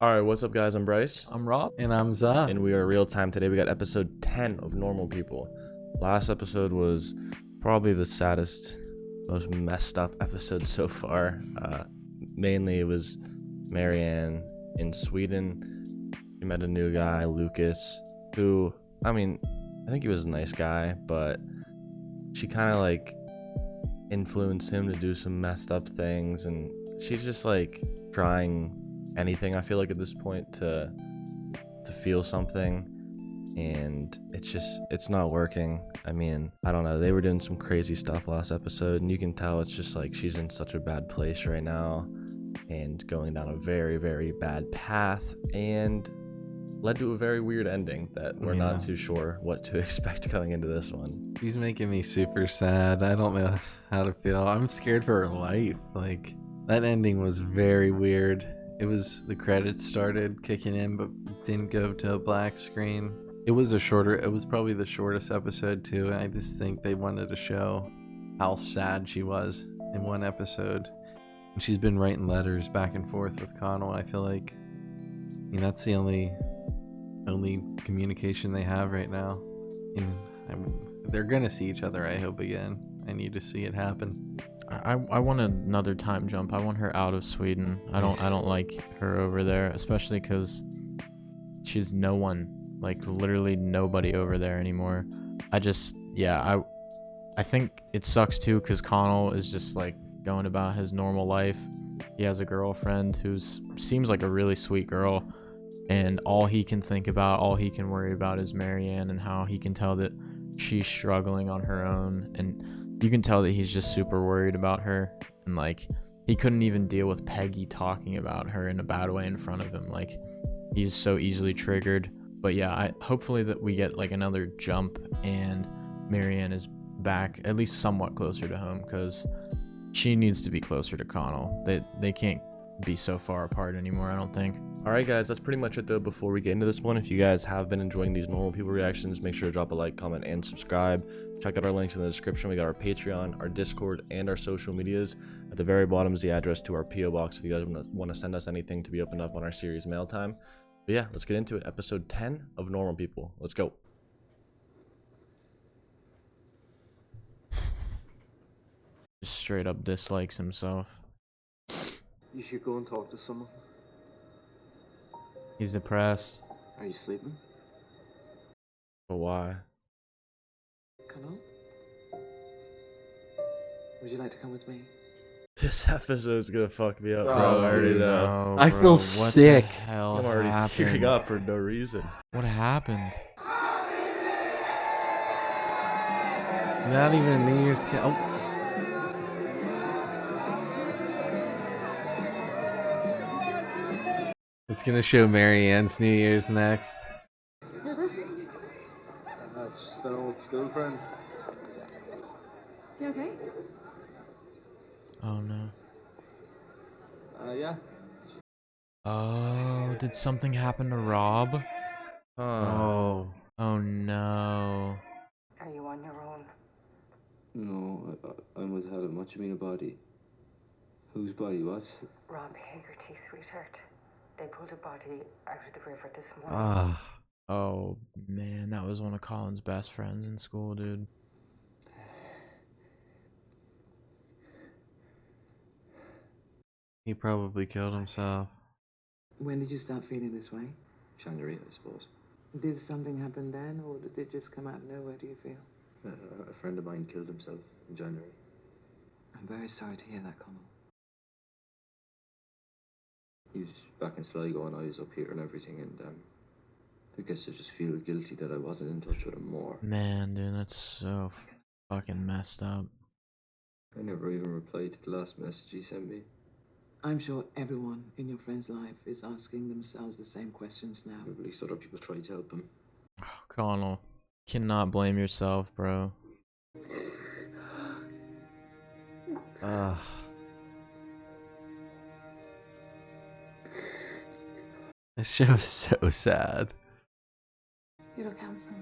Alright, what's up guys? I'm Bryce. I'm Rob. And I'm Zuff. And we are real time today. We got episode 10 of Normal People. Last episode was probably the saddest, most messed up episode so far. Mainly it was Marianne in Sweden. She met a new guy, Lucas, who, I think he was a nice guy, but she kind of like influenced him to do some messed up things, and she's just like trying anything, I feel like, at this point to feel something, and it's not working. I don't know, they were doing some crazy stuff last episode, and you can tell it's just like she's in such a bad place right now and going down a very, very bad path, and led to a very weird ending that we're not too sure what to expect coming into this one. She's making me super sad. I don't know how to feel. I'm scared for her life. Like, that ending was very weird. It was, the credits started kicking in, but didn't go to a black screen. It was probably the shortest episode too. And I just think they wanted to show how sad she was in one episode. And she's been writing letters back and forth with Connell. I feel like, that's the only communication they have right now. They're gonna see each other, I hope, again. I need to see it happen. I want another time jump. I want her out of Sweden. I don't like her over there, especially because she's no one, like literally nobody over there anymore. I think it sucks too, because Connell is just like going about his normal life. He has a girlfriend who seems like a really sweet girl, and all he can think about, all he can worry about is Marianne, and how he can tell that she's struggling on her own, and you can tell that he's just super worried about her, and like he couldn't even deal with Peggy talking about her in a bad way in front of him. Like, he's so easily triggered. But yeah, hopefully that we get like another jump and Marianne is back at least somewhat closer to home, because she needs to be closer to Connell. They can't be so far apart anymore, I don't think. Alright guys, that's pretty much it though. Before we get into this one, if you guys have been enjoying these Normal People reactions, make sure to drop a like, comment, and subscribe. Check out our links in the description. We got our Patreon, our Discord, and our social medias. At the very bottom is the address to our PO box if you guys want to send us anything to be opened up on our series mail time. But yeah, let's get into it. Episode 10 of Normal People. Let's go. Just straight up dislikes himself. You should go and talk to someone. He's depressed. Are you sleeping? But why? Come on. Would you like to come with me? This episode's gonna fuck me up, bro. Oh, I already dude, know. I feel sick. What the hell I'm already happened? tearing up for no reason. What happened? Not even New Year's Eve. Oh. It's gonna show Marianne's New Year's next. That's just an old school friend. You okay? Oh no. Yeah. Oh, did something happen to Rob? Oh. Oh no. Are you on your own? No, I'm without a much mean body. Whose body? What? Rob Haggerty, sweetheart. They pulled a body out of the river this morning. Ah. Oh man, that was one of Colin's best friends in school, dude. He probably killed himself. When did you start feeling this way? January, I suppose. Did something happen then, or did it just come out of nowhere, do you feel? A friend of mine killed himself in January. I'm very sorry to hear that, Connell. He was back in Sligo and I was up here and everything, and I guess I just feel guilty that I wasn't in touch with him more. Man, dude, that's so fucking messed up. I never even replied to the last message he sent me. I'm sure everyone in your friend's life is asking themselves the same questions now. At least other people tried to help him. Oh, Connell, cannot blame yourself, bro. This show is so sad. You look handsome.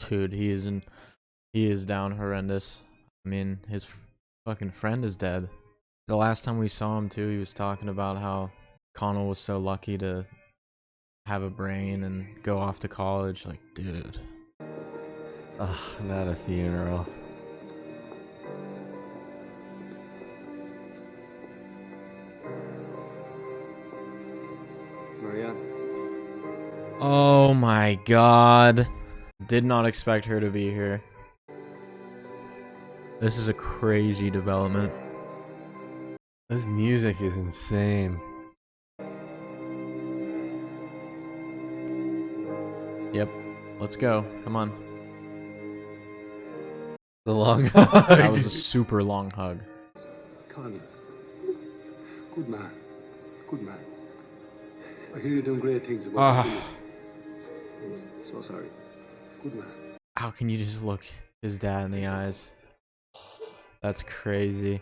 Dude, he is down horrendous. I mean, his fucking friend is dead. The last time we saw him too, he was talking about how Connell was so lucky to have a brain and go off to college. Like, dude. Ugh, not a funeral. Marianne. Oh my god. Did not expect her to be here. This is a crazy development. This music is insane. Yep. Let's go. Come on. The long That was a super long hug. Connie. Good man. Good man. I hear you're doing great things about the village. So sorry. Good man. How can you just look his dad in the eyes? That's crazy.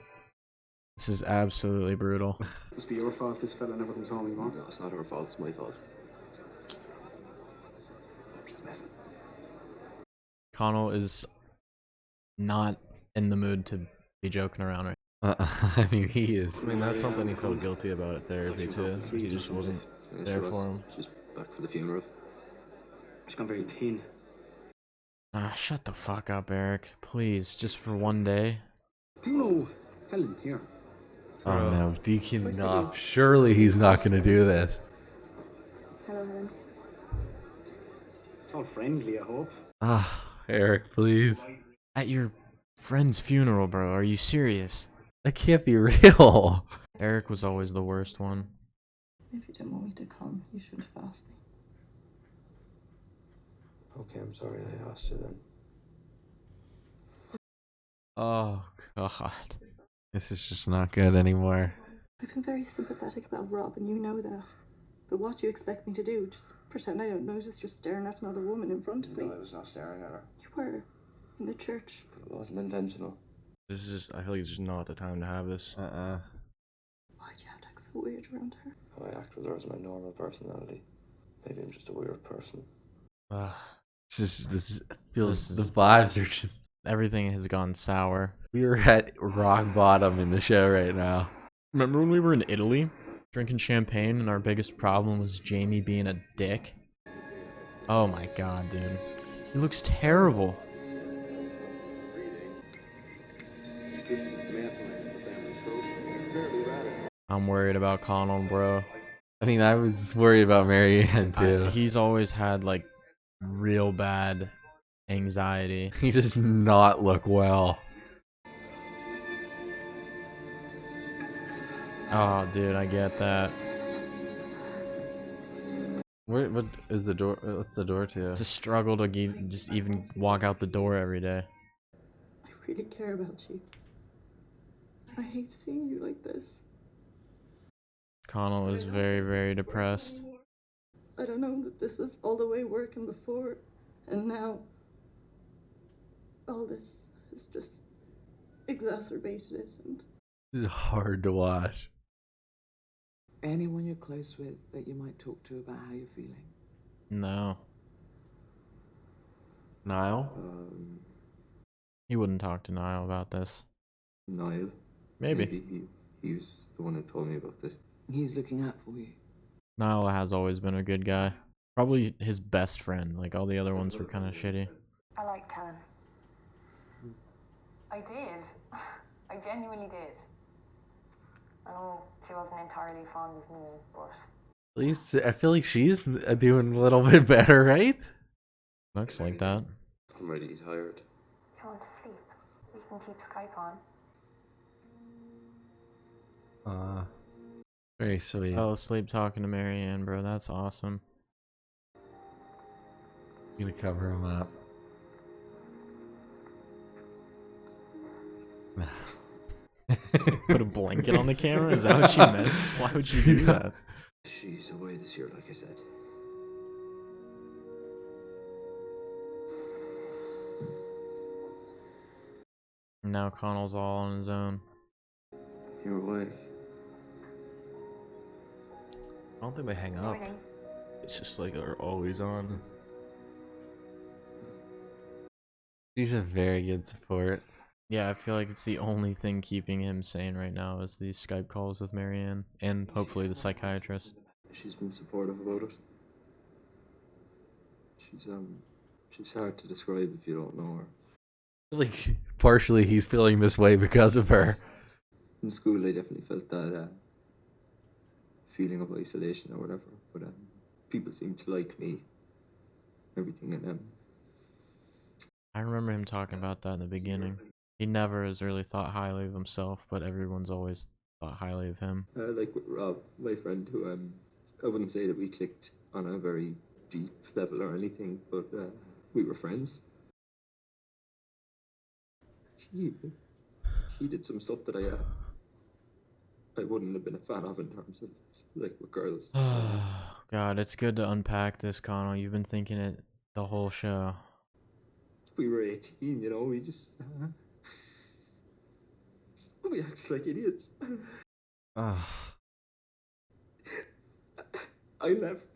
This is absolutely brutal. Must be your fault this fella never comes home anymore. No, it's not her fault, it's my fault. Just messing. Connell is not in the mood to be joking around right I mean, he is. I mean, that's something he felt guilty about at therapy too. He just wasn't there for him. Just back for the funeral. She's gone very thin. Ah, shut the fuck up, Eric. Please, just for one day. Do you know Helen here? Oh no, Deacon Knopf. Surely he's not going to do this. Hello, Helen. It's all friendly, I hope. Ah, Eric, please. At your friend's funeral, bro. Are you serious? That can't be real. Eric was always the worst one. If you didn't want me to come, you should have asked me. Okay, I'm sorry I asked you then. Oh, God. This is just not good anymore. I've been very sympathetic about Rob, and you know that. But what do you expect me to do? Just pretend I don't notice you're staring at another woman in front of me? No, I was not staring at her. You were. In the church. It wasn't intentional. This is just, I feel like it's just not the time to have this. Why'd you have to act so weird around her? How I act with her is my normal personality. Maybe I'm just a weird person. Ugh. It's just, this feels, This the is- vibes are just, Everything has gone sour. we are at rock bottom in the show right now. Remember when we were in Italy? Drinking champagne and our biggest problem was Jamie being a dick? Oh my god, dude. He looks terrible. I'm worried about Connell, bro. I mean, I was worried about Marianne too. He's always had like real bad anxiety. He does not look well. Oh, dude, I get that. What is the door? What's the door to? It's a struggle to just even walk out the door every day. I really care about you. I hate seeing you like this. Connell is very, very depressed. I don't know that this was all the way working before, and now all this has just exacerbated it. And It's hard to watch. Anyone you're close with that you might talk to about how you're feeling? No, Niall? he wouldn't talk to Niall about this. Niall? Maybe. He was the one who told me about this. He's looking out for you. Niall has always been a good guy. Probably his best friend. Like, all the other ones were kind of shitty. I liked Helen. I did. I genuinely did. I know she wasn't entirely fond of me, but At least I feel like she's doing a little bit better, right? Looks like that. I'm really tired. you want to sleep. We can keep Skype on. Very sweet. Fell asleep talking to Marianne, bro. That's awesome. I'm gonna cover him up. Put a blanket on the camera? Is that what you meant? Why would you do that? She's away this year, like I said. Now Connell's all on his own. You're awake. I don't think they hang up. Morning. It's just like they're always on. He's a very good support. Yeah, I feel like it's the only thing keeping him sane right now is these Skype calls with Marianne and hopefully the psychiatrist. She's been supportive about it. She's hard to describe if you don't know her. Like, partially he's feeling this way because of her. In school, I definitely felt that feeling of isolation or whatever. But people seem to like me, everything, and I remember him talking about that in the beginning. He never has really thought highly of himself, but everyone's always thought highly of him. like with Rob, my friend, who I wouldn't say that we clicked on a very deep level or anything, but we were friends. She did some stuff that I wouldn't have been a fan of in terms of like with girls. Oh, God, it's good to unpack this, Connell. You've been thinking it the whole show. We were 18, you know. We just we acted like idiots. Ah. I left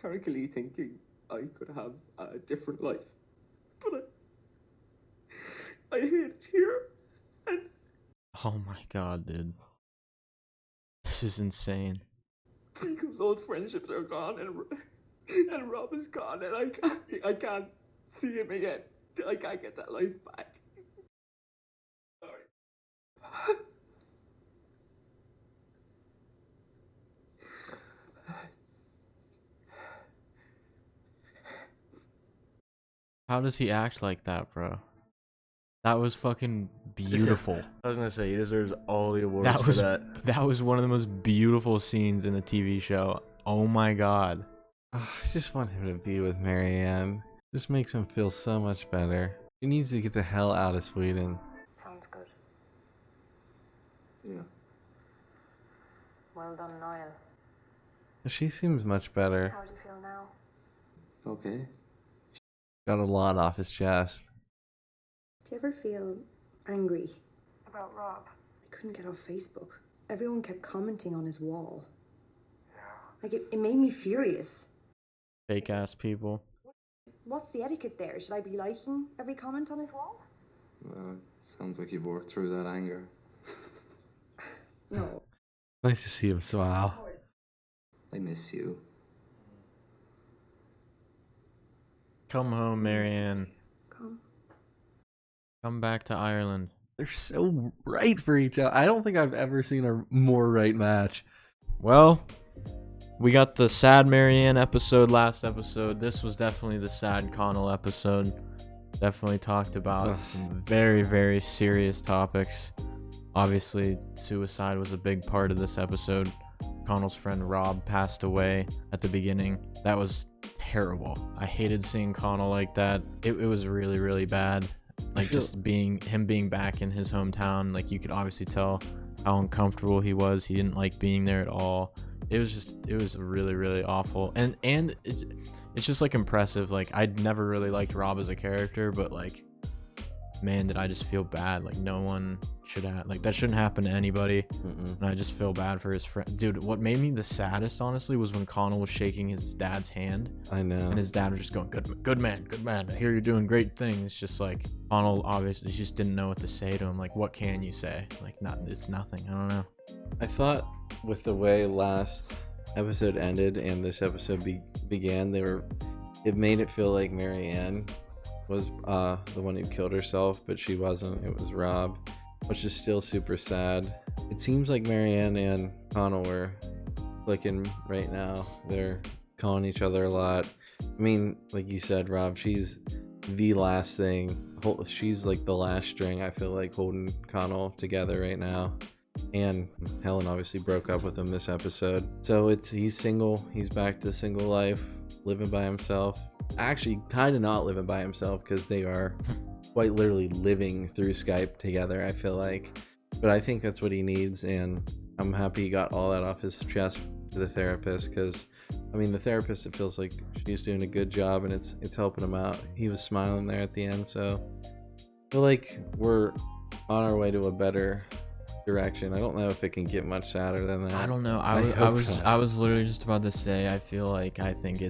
Carricklee thinking I could have a different life, but I hate it here, and Oh my God, dude. This is insane. because those friendships are gone, and Rob is gone, and I can't see him again. I can't get that life back. Sorry. How does he act like that, bro? That was fucking beautiful. I was gonna say he deserves all the awards That for was that. that was one of the most beautiful scenes in a TV show. Oh my God. I just want him to be with Marianne. Just makes him feel so much better. He needs to get the hell out of Sweden. Sounds good. Yeah. Well done, Niall. She seems much better. How do you feel now? Okay. Got a lot off his chest. Do you ever feel angry? About Rob? I couldn't get off Facebook. Everyone kept commenting on his wall. Like, it made me furious. Fake ass people. What's the etiquette there? Should I be liking every comment on his wall? Well, sounds like you've worked through that anger. No. Nice to see him smile. I miss you. Come home, Marianne. Come back to Ireland. They're so right for each other. I don't think I've ever seen a more right match. Well, we got the sad Marianne episode last episode. This was definitely the sad Connell episode. Definitely talked about some very, very serious topics. Obviously, suicide was a big part of this episode. Connell's friend Rob passed away at the beginning. That was terrible. I hated seeing Connell like that. It was really, really bad. Like, just him being back in his hometown, like, you could obviously tell how uncomfortable he was. He didn't like being there at all. It was really, really awful. And it's just like impressive. Like, I'd never really liked Rob as a character, but like, man, did I just feel bad. Like, no one should have, like, that shouldn't happen to anybody. And I just feel bad for his friend. Dude, what made me the saddest, honestly, was when Connell was shaking his dad's hand. I know. And his dad was just going, good man. I hear you're doing great things. Just like, Connell obviously just didn't know what to say to him. Like, what can you say? Like, it's nothing. I don't know. I thought with the way last episode ended and this episode began, it made it feel like Marianne was the one who killed herself, but she wasn't. It was Rob, which is still super sad. It seems like Marianne and Connell were clicking right now. They're calling each other a lot. I mean, like you said, Rob, she's the last thing. She's like the last string, I feel like, holding Connell together right now. And Helen obviously broke up with him this episode. So he's single. He's back to single life, living by himself. Actually, kind of not living by himself, because they are quite literally living through Skype together, I feel like. But I think that's what he needs, and I'm happy he got all that off his chest to the therapist, because, I mean, the therapist, it feels like she's doing a good job, and it's helping him out. He was smiling there at the end, so I feel like we're on our way to a better direction. I don't know if it can get much sadder than that. I don't know. I was literally just about to say, I think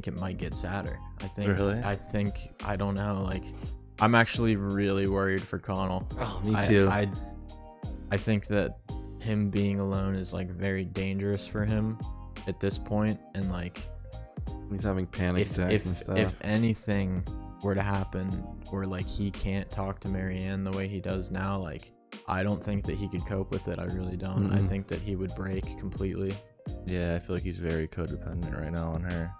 it might get sadder. I think Really? I don't know, like, I'm actually really worried for Connell. Oh, me too. I think that him being alone is like very dangerous for him at this point, and like He's having panic attacks and stuff. if anything were to happen where like he can't talk to Marianne the way he does now, like I don't think that he could cope with it. I really don't. I think that he would break completely. Yeah, I feel like he's very codependent right now on her.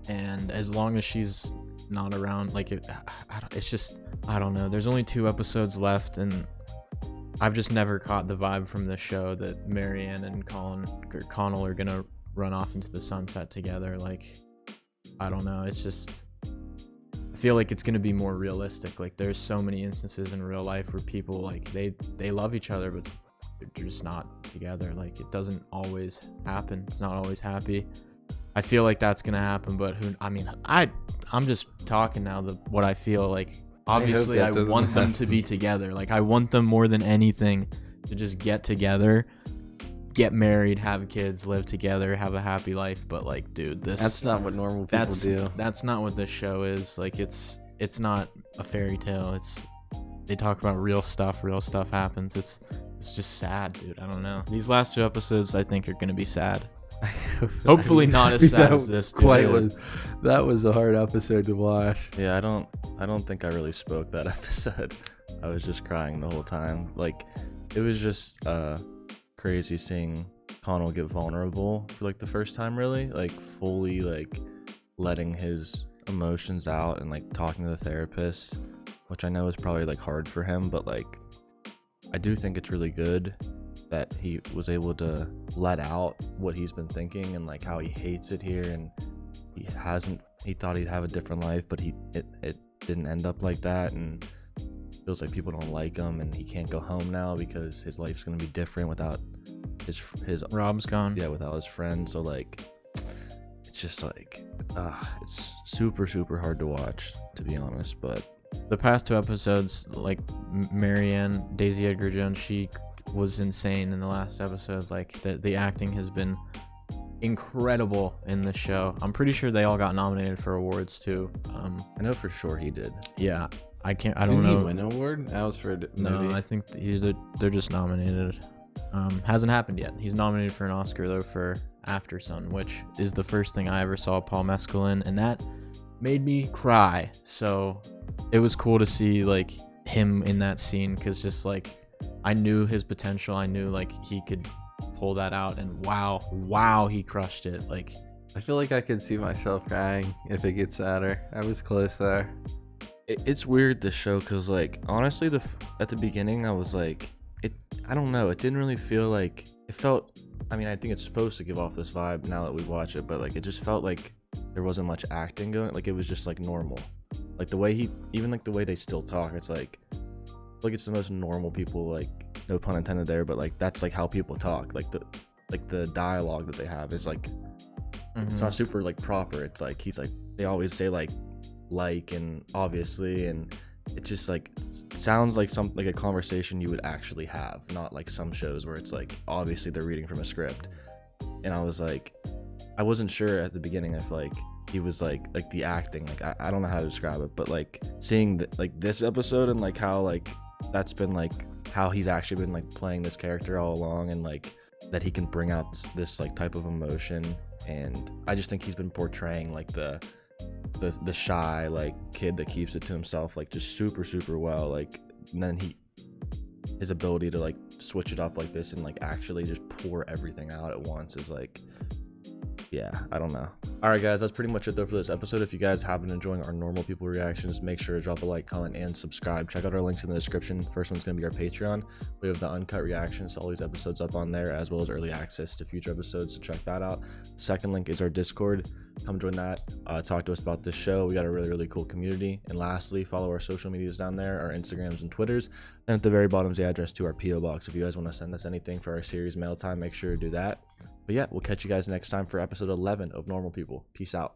And as long as she's not around, like it's just, I don't know. There's only 2 episodes left, and I've just never caught the vibe from this show that Marianne and Connell are gonna run off into the sunset together. Like, I don't know. It's just, I feel like it's gonna be more realistic. Like, there's so many instances in real life where people like they love each other, but they're just not together. Like, it doesn't always happen. It's not always happy. I feel like that's gonna happen, but I'm just talking now what I feel like. Obviously, I want them to be together. Like, I want them more than anything to just get together, get married, have kids, live together, have a happy life. But like, dude, that's not what normal people do. That's not what this show is. Like, it's not a fairy tale. They talk about real stuff. Real stuff happens. It's just sad, dude. I don't know. These last 2 episodes, I think, are gonna be sad. Hopefully not as sad as this. That was a hard episode to watch. Yeah, I don't think I really spoke that episode. I was just crying the whole time. Like, it was just crazy seeing Connell get vulnerable for like the first time, really, like fully like letting his emotions out and like talking to the therapist, which I know is probably like hard for him, but like I do think it's really good that he was able to let out what he's been thinking and like how he hates it here, and he thought he'd have a different life, but it didn't end up like that, and feels like people don't like him, and he can't go home now because his life's gonna be different without his Rob's gone. Yeah, without his friend. So like it's just like it's super hard to watch, to be honest. But the past 2 episodes, like Marianne, Daisy Edgar Jones, she was insane in the last episodes. Like, the acting has been incredible in the show. I'm pretty sure they all got nominated for awards too. I know for sure he did. Yeah, I don't know. Didn't he win an award? That was for no. I think they're just nominated. Hasn't happened yet. He's nominated for an Oscar though for After Sun, which is the first thing I ever saw Paul Mescal in, and that made me cry. So it was cool to see like him in that scene, because just like I knew his potential. I knew like he could pull that out, and wow, he crushed it. Like, I feel like I could see myself crying if it gets sadder. I was close there. It's weird, this show, because like honestly at the beginning I was like, I don't know, it didn't really feel like it felt. I mean, I think it's supposed to give off this vibe now that we watch it, but like it just felt like there wasn't much acting going. Like, it was just like normal, like the way even like the way they still talk. It's like it's the most normal people, like no pun intended there, but like that's like how people talk. Like the dialogue that they have is like it's not super like proper. It's like he's like, they always say like and obviously, and it just like sounds like like a conversation you would actually have, not like some shows where it's like obviously they're reading from a script. And I was like, I wasn't sure at the beginning if like he was like the acting, like I don't know how to describe it, but like seeing like this episode and like how like that's been like how he's actually been like playing this character all along, and like that he can bring out this like type of emotion. And I just think he's been portraying like the shy like kid that keeps it to himself like just super well. Like, and then his ability to like switch it up like this and like actually just pour everything out at once is like, yeah, I don't know. All right, guys, that's pretty much it though for this episode. If you guys have been enjoying our normal people reactions, make sure to drop a like, comment, and subscribe. Check out our links in the description. First one's going to be our Patreon. We have the uncut reactions to all these episodes up on there, as well as early access to future episodes, so check that out. The second link is our Discord. Come join that. Talk to us about this show. We got a really cool community. And lastly, follow our social medias down there, our Instagrams and Twitters. Then at the very bottom is the address to our PO box. If you guys want to send us anything for our series mail time, make sure to do that. But yeah, we'll catch you guys next time for episode 11 of Normal People. Peace out.